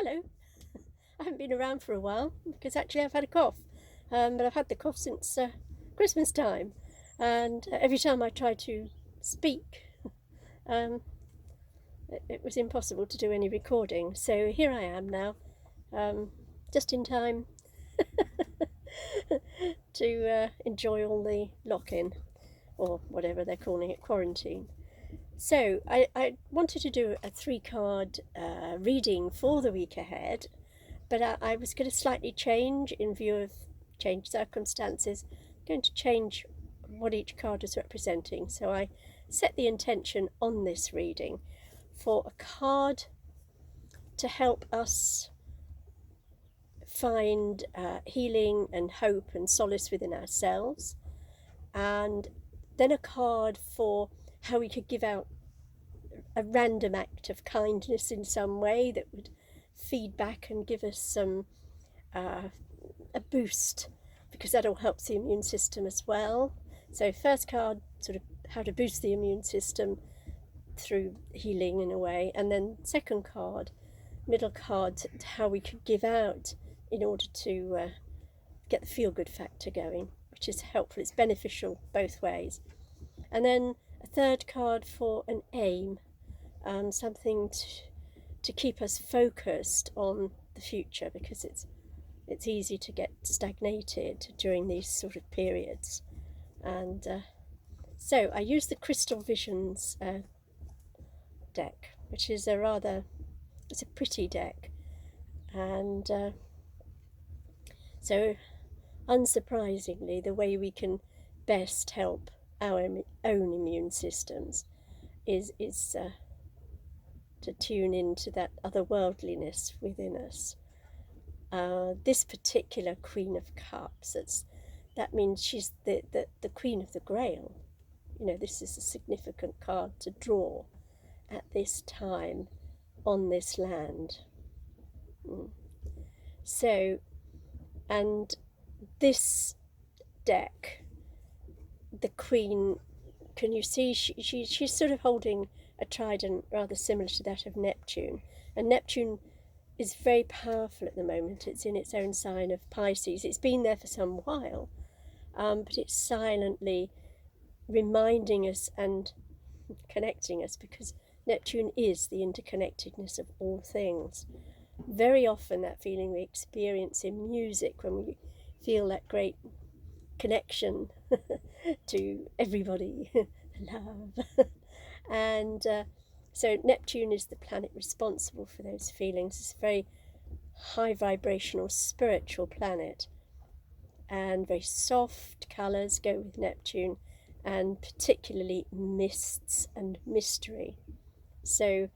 hello. I haven't been around for a while because actually I've had a cough, but I've had the cough since Christmas time, and every time I try to speak, um, it was impossible to do any recording. So here I am now, just in time to enjoy all the lock-in, or whatever they're calling it, quarantine. So I wanted to do a 3 card reading for the week ahead, but I was going to slightly change in view of changed circumstances, going to change what each card is representing. So I set the intention on this reading for a card to help us find healing and hope and solace within ourselves, and then a card for how we could give out a random act of kindness in some way that would feed back and give us some a boost, because that all helps the immune system as well. So first card, sort of how to boost the immune system through healing in a way, and then second card, middle card, how we could give out in order to get the feel-good factor going, which is helpful. It's beneficial both ways. And then a third card for an aim, something to keep us focused on the future, because it's easy to get stagnated during these sort of periods. And so I used the Crystal Visions deck, which is it's a pretty deck, and so unsurprisingly, the way we can best help our own immune systems is to tune into that otherworldliness within us. This particular Queen of Cups, that means she's the Queen of the Grail. You know, this is a significant card to draw at this time on this land. So, and this deck, the Queen, can you see she's sort of holding a trident rather similar to that of Neptune, and Neptune is very powerful at the moment. It's in its own sign of Pisces. It's been there for some while, but it's silently reminding us and connecting us, because Neptune is the interconnectedness of all things. Very often that feeling we experience in music, when we feel that great connection to everybody, love. And so Neptune is the planet responsible for those feelings. It's a very high vibrational spiritual planet, and very soft colours go with Neptune, and particularly mists and mystery. So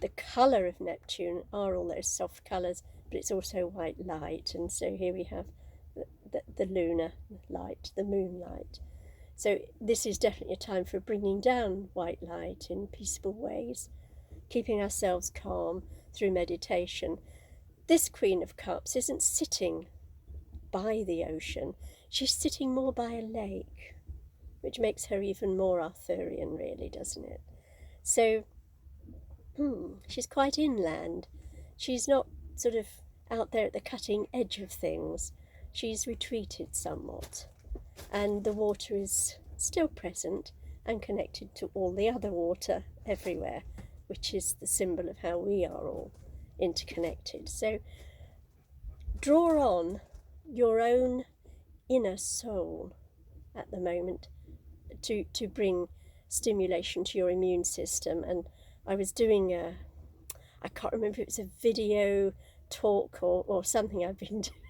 the colour of Neptune are all those soft colours, but it's also white light. And so here we have the lunar light, the moonlight. So this is definitely a time for bringing down white light in peaceful ways, keeping ourselves calm through meditation. This Queen of Cups isn't sitting by the ocean, she's sitting more by a lake, which makes her even more Arthurian, really, doesn't it? So she's quite inland. She's not sort of out there at the cutting edge of things. She's retreated somewhat, and the water is still present and connected to all the other water everywhere, which is the symbol of how we are all interconnected. So draw on your own inner soul at the moment to bring stimulation to your immune system. And I was doing I can't remember if it was a video talk or something I've been doing.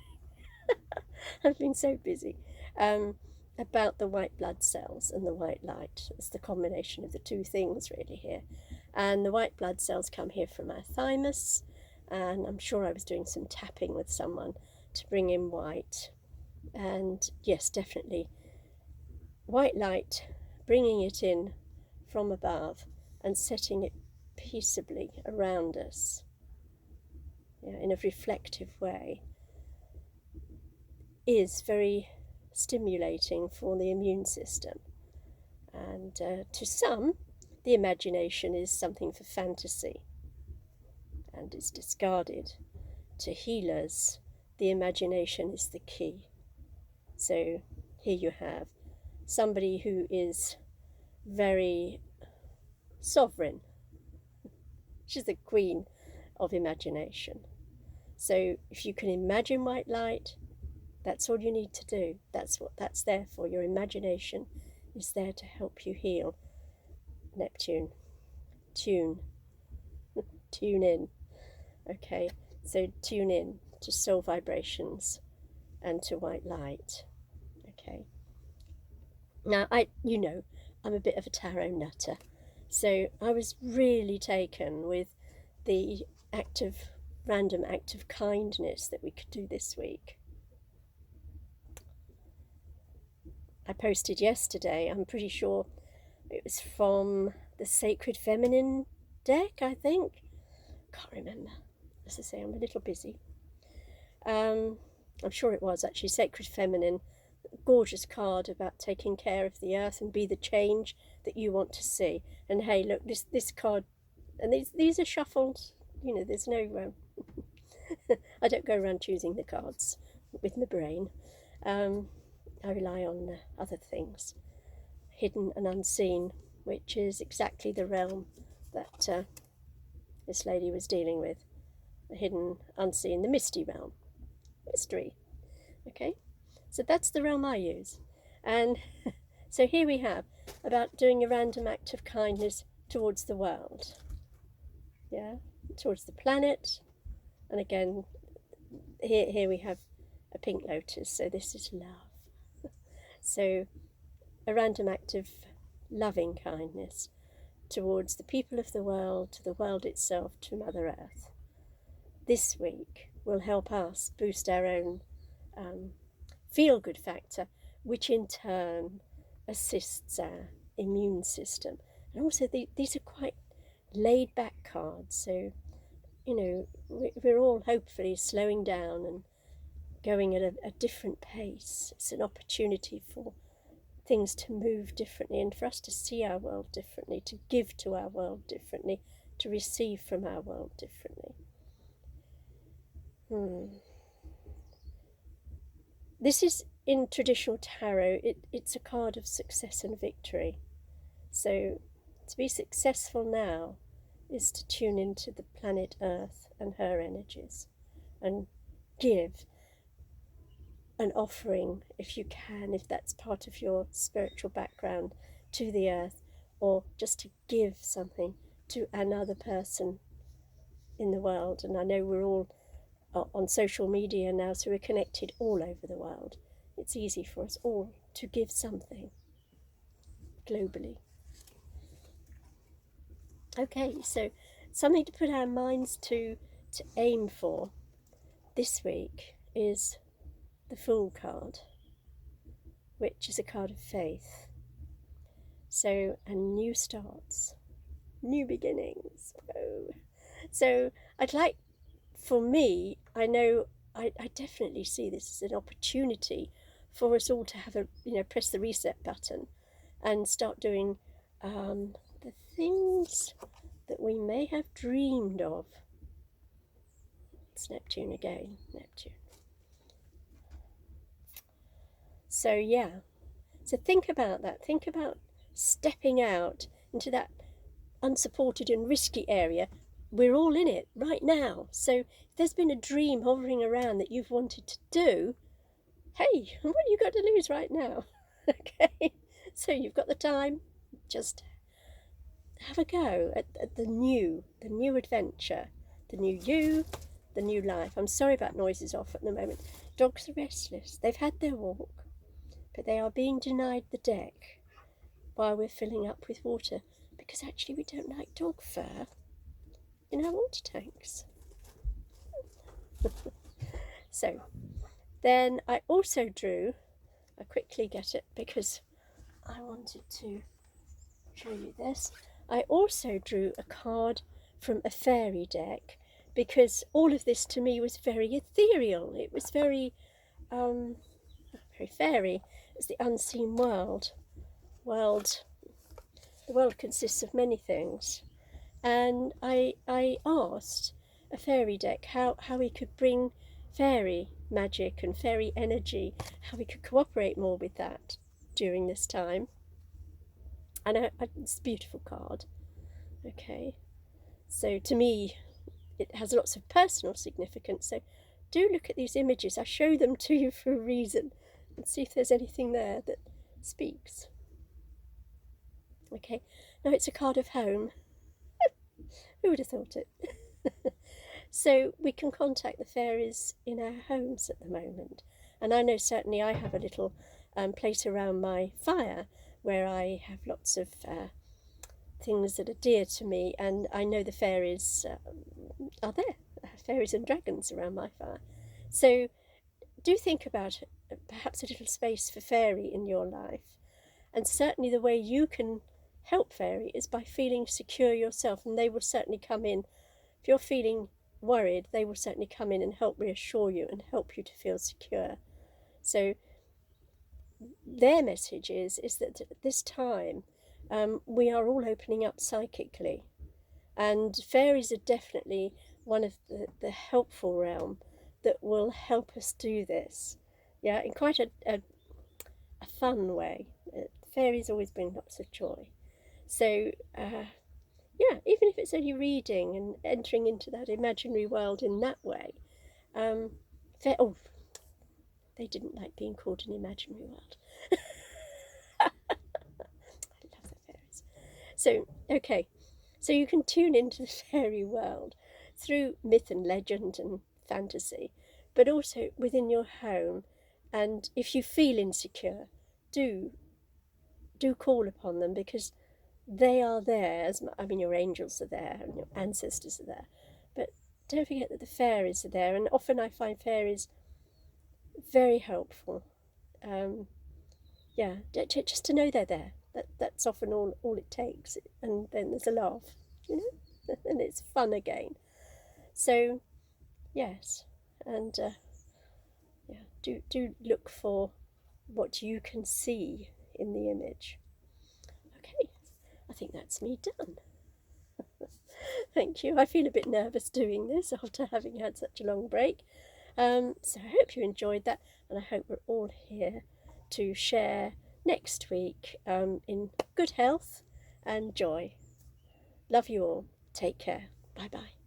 I've been so busy, about the white blood cells and the white light. It's the combination of the two things really here. And the white blood cells come here from our thymus, and I'm sure I was doing some tapping with someone to bring in white. And yes, definitely white light, bringing it in from above and setting it peaceably around us, in a reflective way, is very stimulating for the immune system. And to some, the imagination is something for fantasy and is discarded. to healers, the imagination is the key. So here you have somebody who is very sovereign. She's the queen of imagination. So if you can imagine white light, that's all you need to do. That's what that's there for. Your imagination is there to help you heal. Neptune, tune in. Okay, so tune in to soul vibrations and to white light. Okay. Now, I'm a bit of a tarot nutter, so I was really taken with the random act of kindness that we could do this week. I posted yesterday, I'm pretty sure it was from the Sacred Feminine deck, I think. Can't remember. As I say, I'm a little busy. I'm sure it was actually Sacred Feminine. Gorgeous card about taking care of the earth and be the change that you want to see. And hey, look, this card, and these are shuffled. There's no. I don't go around choosing the cards with my brain. I rely on other things, hidden and unseen, which is exactly the realm that this lady was dealing with. The hidden, unseen, the misty realm. Mystery. Okay, so that's the realm I use. And so here we have about doing a random act of kindness towards the world. Yeah, towards the planet. And again, here we have a pink lotus, so this is love. So a random act of loving kindness towards the people of the world, to the world itself, to Mother Earth. This week will help us boost our own feel-good factor, which in turn assists our immune system. And also these are quite laid-back cards, so we're all hopefully slowing down and going at a different pace. It's an opportunity for things to move differently and for us to see our world differently, to give to our world differently, to receive from our world differently. This is, in traditional tarot, it's a card of success and victory. So to be successful now is to tune into the planet Earth and her energies and give an offering, if you can, if that's part of your spiritual background, to the earth, or just to give something to another person in the world. And I know we're all on social media now, so we're connected all over the world. It's easy for us all to give something globally. Okay, so something to put our minds to aim for this week is the Fool card, which is a card of faith. So, and new starts, new beginnings. Oh. So I'd like, for me, I know I definitely see this as an opportunity for us all to have press the reset button and start doing the things that we may have dreamed of. It's Neptune again, Neptune. So yeah, so think about that. Think about stepping out into that unsupported and risky area. We're all in it right now. So if there's been a dream hovering around that you've wanted to do, hey, what you got to lose right now? Okay, so you've got the time. Just have a go at the new adventure, the new you, the new life. I'm sorry about noises off at the moment. Dogs are restless. They've had their walk, but they are being denied the deck while we're filling up with water, because actually we don't like dog fur in our water tanks. So then I also drew, I quickly get it because I wanted to show you this. I also drew a card from a fairy deck, because all of this to me was very ethereal. It was very fairy. It's the unseen world. The world consists of many things, and I asked a fairy deck, how we could bring fairy magic and fairy energy, how we could cooperate more with that during this time. And it's a beautiful card. Okay, so to me it has lots of personal significance, so do look at these images. I show them to you for a reason, and see if there's anything there that speaks. Okay, now it's a card of home. Who would have thought it? So we can contact the fairies in our homes at the moment. And I know certainly I have a little place around my fire where I have lots of things that are dear to me, and I know the fairies are there, fairies and dragons around my fire. So do think about perhaps a little space for fairy in your life. And certainly the way you can help fairy is by feeling secure yourself, and they will certainly come in. If you're feeling worried, they will certainly come in and help reassure you and help you to feel secure. So their message is that at this time we are all opening up psychically, and fairies are definitely one of the helpful realm that will help us do this, yeah, in quite a fun way. Fairies always bring lots of joy. So yeah, even if it's only reading and entering into that imaginary world in that way. Oh, they didn't like being called an imaginary world. I love the fairies. So, okay, so you can tune into the fairy world through myth and legend and fantasy, but also within your home. And if you feel insecure, do call upon them, because they are there. I mean, your angels are there and your ancestors are there, but don't forget that the fairies are there. And often I find fairies very helpful. Yeah, just to know they're there. That's often all it takes, and then there's a laugh, you know, and it's fun again. So yes, and yeah, do look for what you can see in the image. Okay, I think that's me done. Thank you. I feel a bit nervous doing this after having had such a long break. So I hope you enjoyed that, and I hope we're all here to share next week in good health and joy. Love you all. Take care. Bye bye.